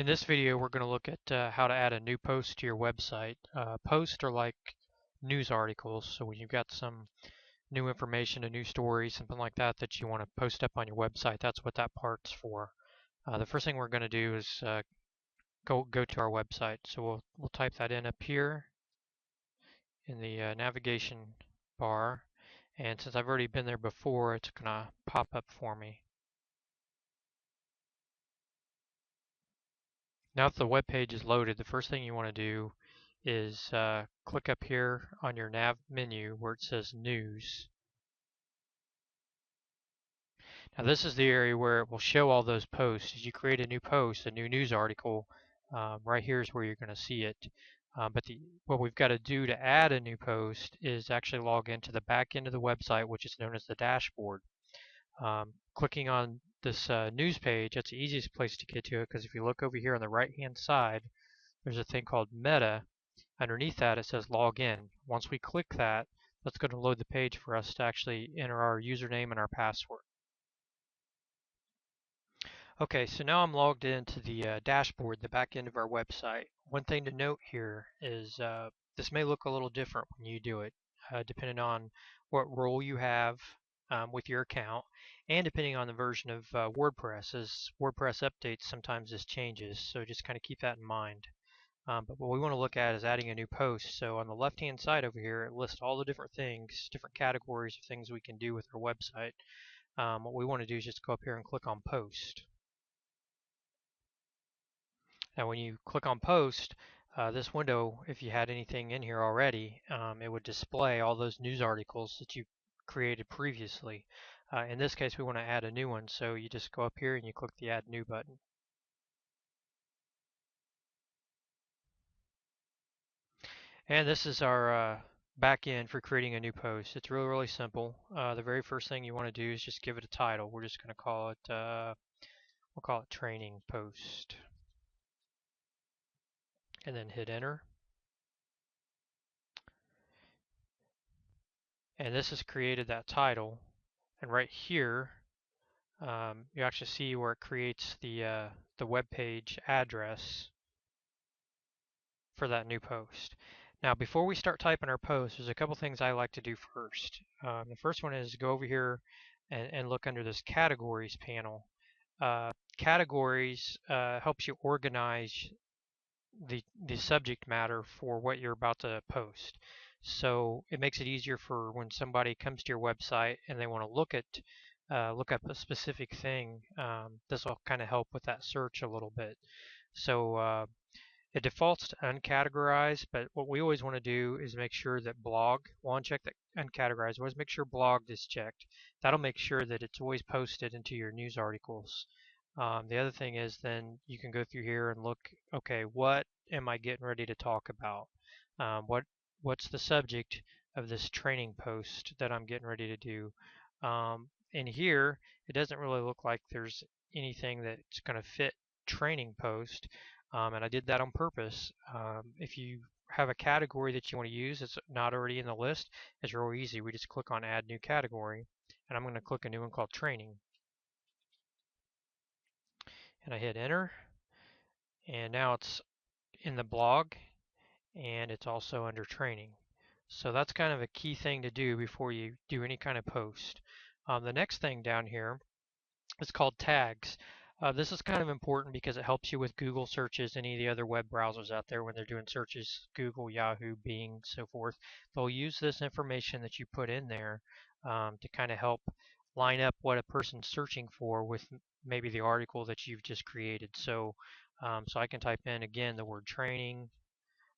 In this video, we're going to look at how to add a new post to your website. Posts are like news articles, so when you've got some new information, a new story, something like that that you want to post up on your website, that's what that part's for. The first thing we're going to do is go to our website. So we'll type that in up here in the navigation bar, and since I've already been there before, it's going to pop up for me. Now that the web page is loaded, the first thing you want to do is click up here on your nav menu where it says News. Now this is the area where it will show all those posts. As you create a new post, a new news article, right here is where you're going to see it. What we've got to do to add a new post is actually log into the back end of the website, which is known as the dashboard. Clicking on this news page, that's the easiest place to get to it, because if you look over here on the right hand side, there's a thing called Meta. Underneath that it says log in. Once we click that, that's going to load the page for us to actually enter our username and our password. Okay, so now I'm logged into the dashboard, the back end of our website. One thing to note here is this may look a little different when you do it, depending on what role you have with your account, and depending on the version of WordPress. As WordPress updates, sometimes this changes, so just kind of keep that in mind. But what we want to look at is adding a new post. So on the left-hand side over here, it lists all the different things, different categories of things we can do with our website. What we want to do is just go up here and click on Post. Now when you click on Post, this window, if you had anything in here already, it would display all those news articles that you created previously. In this case, we want to add a new one, so you just go up here and you click the Add New button. And this is our back end for creating a new post. It's really, really simple. The very first thing you want to do is just give it a title. We're just going to call it, we'll call it training post. And then hit enter. And this has created that title. And right here, you actually see where it creates the web page address for that new post. Now, before we start typing our post, there's a couple things I like to do first. The first one is go over here and look under this categories panel. Categories helps you organize the subject matter for what you're about to post. So it makes it easier for when somebody comes to your website and they want to look up a specific thing. This will kind of help with that search a little bit. So it defaults to uncategorized, but what we always want to do is make sure that blog, we'll uncheck that uncategorized, always make sure blog is checked. That'll make sure that it's always posted into your news articles. The other thing is then you can go through here and look, okay, what am I getting ready to talk about? What's the subject of this training post that I'm getting ready to do? In here, it doesn't really look like there's anything that's going to fit training post. And I did that on purpose. If you have a category that you want to use that's not already in the list, it's real easy. We just click on Add New Category, and I'm going to click a new one called Training. And I hit Enter, and now it's in the blog, and it's also under Training. So that's kind of a key thing to do before you do any kind of post. The next thing down here is called Tags. This is kind of important because it helps you with Google searches, any of the other web browsers out there when they're doing searches, Google, Yahoo, Bing, so forth. They'll use this information that you put in there to kind of help line up what a person's searching for with maybe the article that you've just created. So I can type in again the word training.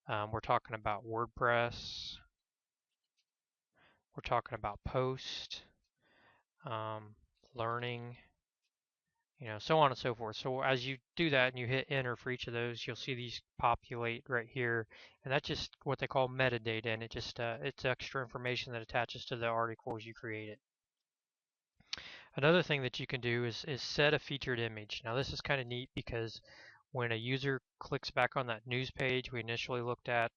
We're talking about WordPress. We're talking about post, learning, so on and so forth. So as you do that and you hit enter for each of those, you'll see these populate right here, and that's just what they call metadata, and it's extra information that attaches to the articles you created. Another thing that you can do is set a featured image. Now this is kind of neat because when a user clicks back on that news page we initially looked at,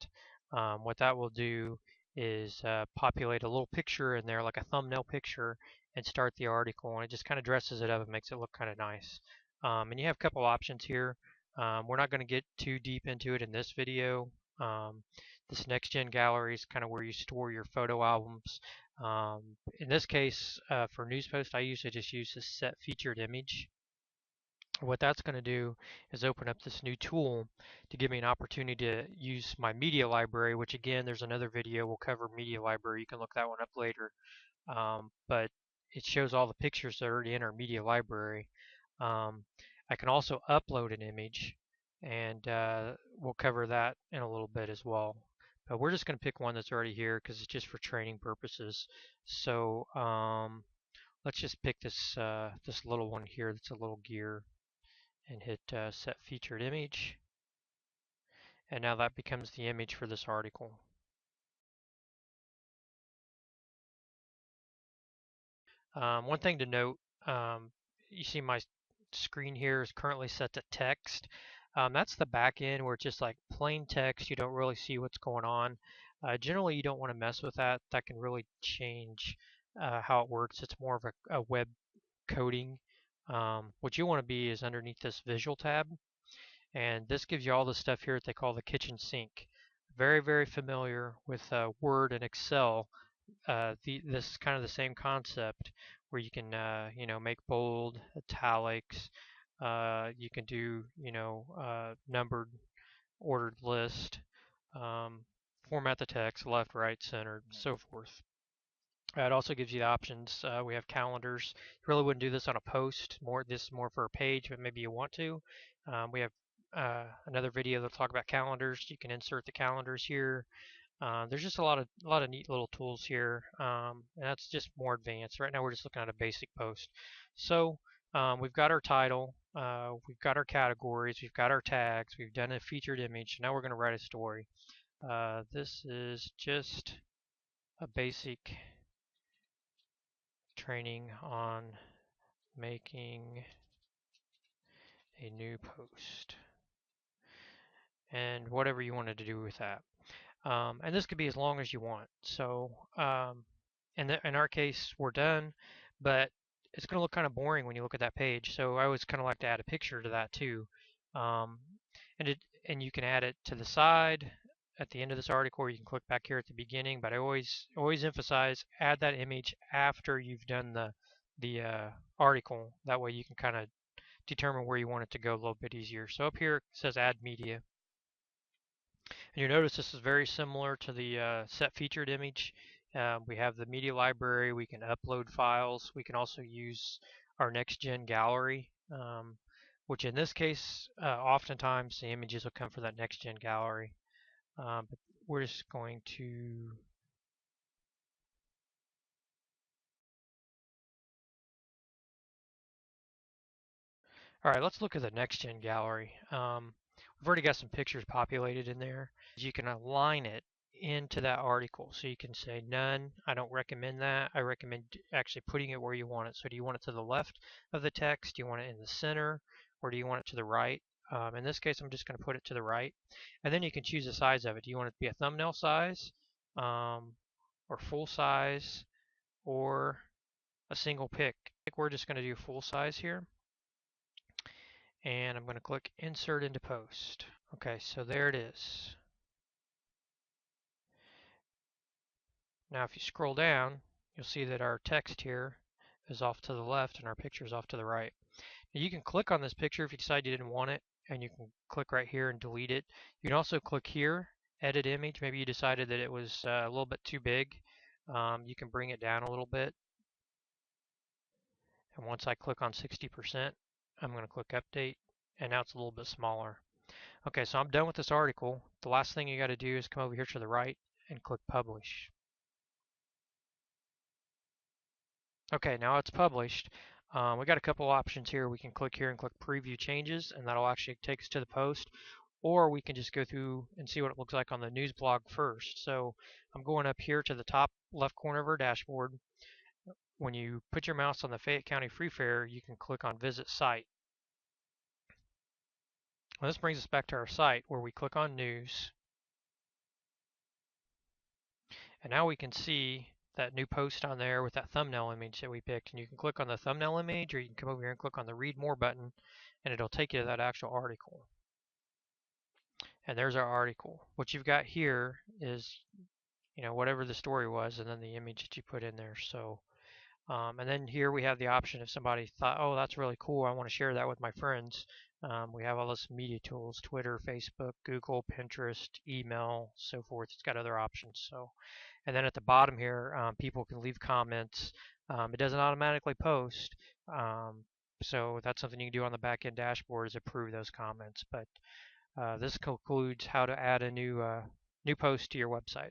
what that will do is populate a little picture in there, like a thumbnail picture, and start the article, and it just kind of dresses it up and makes it look kind of nice. And you have a couple options here. We're not going to get too deep into it in this video. This next gen gallery is kind of where you store your photo albums. In this case, for Newspost, I usually just use the set featured image. What that's going to do is open up this new tool to give me an opportunity to use my media library, which again, there's another video we'll cover media library. You can look that one up later. But it shows all the pictures that are already in our media library. I can also upload an image, and we'll cover that in a little bit as well. But we're just going to pick one that's already here because it's just for training purposes. So let's just pick this little one here that's a little gear and hit set featured image. And now that becomes the image for this article. One thing to note, you see my screen here is currently set to text. That's the back end where it's just like plain text. You don't really see what's going on. Generally, you don't want to mess with that. That can really change how it works. It's more of a web coding. What you want to be is underneath this visual tab. And this gives you all the stuff here that they call the kitchen sink. Very, very familiar with Word and Excel. This is kind of the same concept where you can, make bold, italics. You can do, numbered, ordered list, um, format the text, left, right, center, so forth. It also gives you the options. We have calendars. You really wouldn't do this on a post. This is more for a page, but maybe you want to. We have another video that'll talk about calendars. You can insert the calendars here. There's just a lot of neat little tools here, and that's just more advanced. Right now we're just looking at a basic post. So we've got our title, we've got our categories, we've got our tags, we've done a featured image. Now we're going to write a story. This is just a basic training on making a new post, and whatever you wanted to do with that. And this could be as long as you want. So in our case, we're done, but it's going to look kind of boring when you look at that page. So I always kind of like to add a picture to that too. Um, and you can add it to the side at the end of this article, or you can click back here at the beginning. But I always emphasize add that image after you've done the article. That way you can kind of determine where you want it to go a little bit easier. So up here it says add media. And you notice this is very similar to the set featured image. We have the media library. We can upload files. We can also use our next gen gallery, which in this case, oftentimes the images will come from that next gen gallery. But we're just going to all right, let's look at the next gen gallery. We've already got some pictures populated in there. You can align it into that article. So you can say none, I don't recommend that. I recommend actually putting it where you want it. So do you want it to the left of the text? Do you want it in the center? Or do you want it to the right? In this case, I'm just going to put it to the right. And then you can choose the size of it. Do you want it to be a thumbnail size, or full size, or a single pic? I think we're just going to do full size here. And I'm going to click Insert into Post. Okay, so there it is. Now if you scroll down, you'll see that our text here is off to the left and our picture is off to the right. Now you can click on this picture if you decide you didn't want it, and you can click right here and delete it. You can also click here, Edit Image. Maybe you decided that it was a little bit too big. You can bring it down a little bit. And once I click on 60%, I'm going to click Update, and now it's a little bit smaller. Okay, so I'm done with this article. The last thing you got to do is come over here to the right and click Publish. Okay, now it's published. We got a couple options here. We can click here and click Preview Changes, and that'll actually take us to the post. Or we can just go through and see what it looks like on the news blog first. So I'm going up here to the top left corner of our dashboard. When you put your mouse on the Fayette County Free Fair, you can click on Visit Site. Well, this brings us back to our site where we click on News. And now we can see that new post on there with that thumbnail image that we picked. And you can click on the thumbnail image, or you can come over here and click on the Read More button, and it'll take you to that actual article. And there's our article. What you've got here is, whatever the story was, and then the image that you put in there. So, and then here we have the option if somebody thought, oh, that's really cool, I want to share that with my friends. We have all this media tools: Twitter, Facebook, Google, Pinterest, email, so forth. It's got other options. So, and then at the bottom here, people can leave comments. It doesn't automatically post. So that's something you can do on the back end dashboard, is approve those comments. But this concludes how to add a new post to your website.